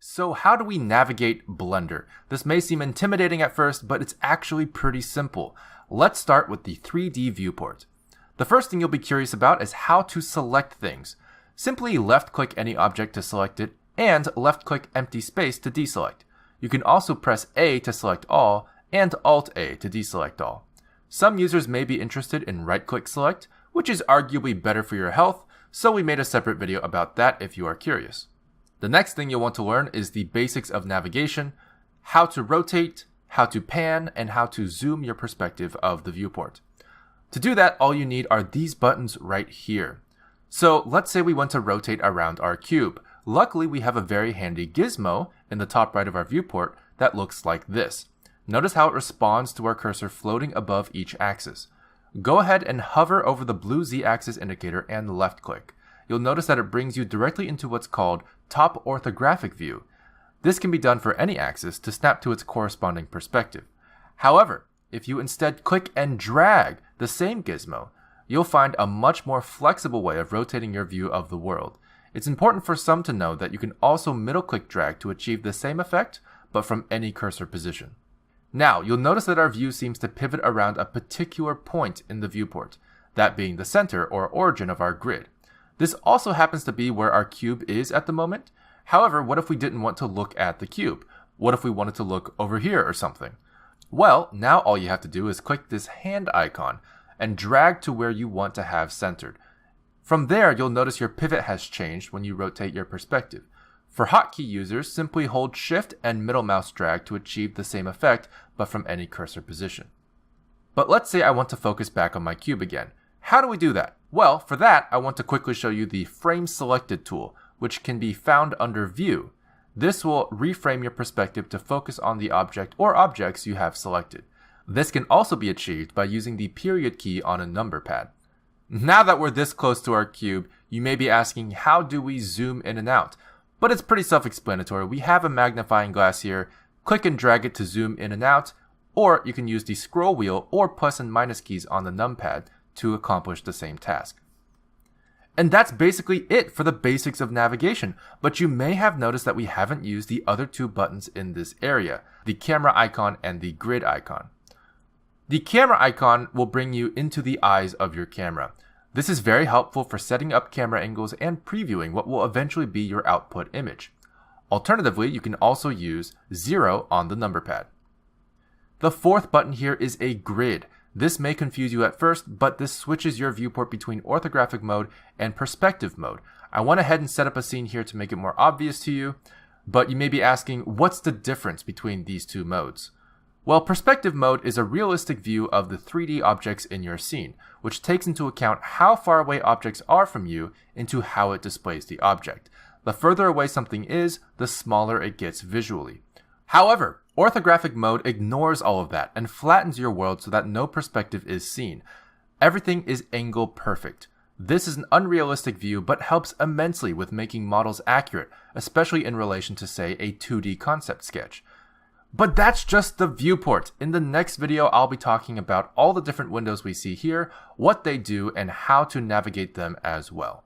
So how do we navigate Blender? This may seem intimidating at first, but it's actually pretty simple. Let's start with the 3D viewport. The first thing you'll be curious about is how to select things. Simply left-click any object to select it, and left-click empty space to deselect. You can also press A to select all, and Alt-A to deselect all. Some users may be interested in right-click select, which is arguably better for your health, so we made a separate video about that if you are curious. The next thing you'll want to learn is the basics of navigation, how to rotate, how to pan, and how to zoom your perspective of the viewport. To do that, all you need are these buttons right here. So let's say we want to rotate around our cube. Luckily, we have a very handy gizmo in the top right of our viewport that looks like this. Notice how it responds to our cursor floating above each axis. Go ahead and hover over the blue Z-axis indicator and left-click. You'll notice that it brings you directly into what's called top orthographic view. This can be done for any axis to snap to its corresponding perspective. However, if you instead click and drag the same gizmo, you'll find a much more flexible way of rotating your view of the world. It's important for some to know that you can also middle-click drag to achieve the same effect, but from any cursor position. Now, you'll notice that our view seems to pivot around a particular point in the viewport, that being the center or origin of our grid. This also happens to be where our cube is at the moment. However, what if we didn't want to look at the cube? What if we wanted to look over here or something? Well, now all you have to do is click this hand icon and drag to where you want to have centered. From there, you'll notice your pivot has changed when you rotate your perspective. For hotkey users, simply hold Shift and middle mouse drag to achieve the same effect, but from any cursor position. But let's say I want to focus back on my cube again. How do we do that? Well, for that, I want to quickly show you the Frame Selected tool, which can be found under View. This will reframe your perspective to focus on the object or objects you have selected. This can also be achieved by using the period key on a number pad. Now that we're this close to our cube, you may be asking, how do we zoom in and out? But it's pretty self-explanatory. We have a magnifying glass here. Click and drag it to zoom in and out, or you can use the scroll wheel or plus and minus keys on the numpad to accomplish the same task. And that's basically it for the basics of navigation, but you may have noticed that we haven't used the other two buttons in this area, the camera icon and the grid icon. The camera icon will bring you into the eyes of your camera. This is very helpful for setting up camera angles and previewing what will eventually be your output image. Alternatively, you can also use 0 on the number pad. The fourth button here is a grid. This may confuse you at first, but this switches your viewport between orthographic mode and perspective mode. I went ahead and set up a scene here to make it more obvious to you, but you may be asking, what's the difference between these two modes? Well, perspective mode is a realistic view of the 3D objects in your scene, which takes into account how far away objects are from you into how it displays the object. The further away something is, the smaller it gets visually. However, orthographic mode ignores all of that and flattens your world so that no perspective is seen. Everything is angle perfect. This is an unrealistic view but helps immensely with making models accurate, especially in relation to, say, a 2D concept sketch. But that's just the viewport. In the next video, I'll be talking about all the different windows we see here, what they do, and how to navigate them as well.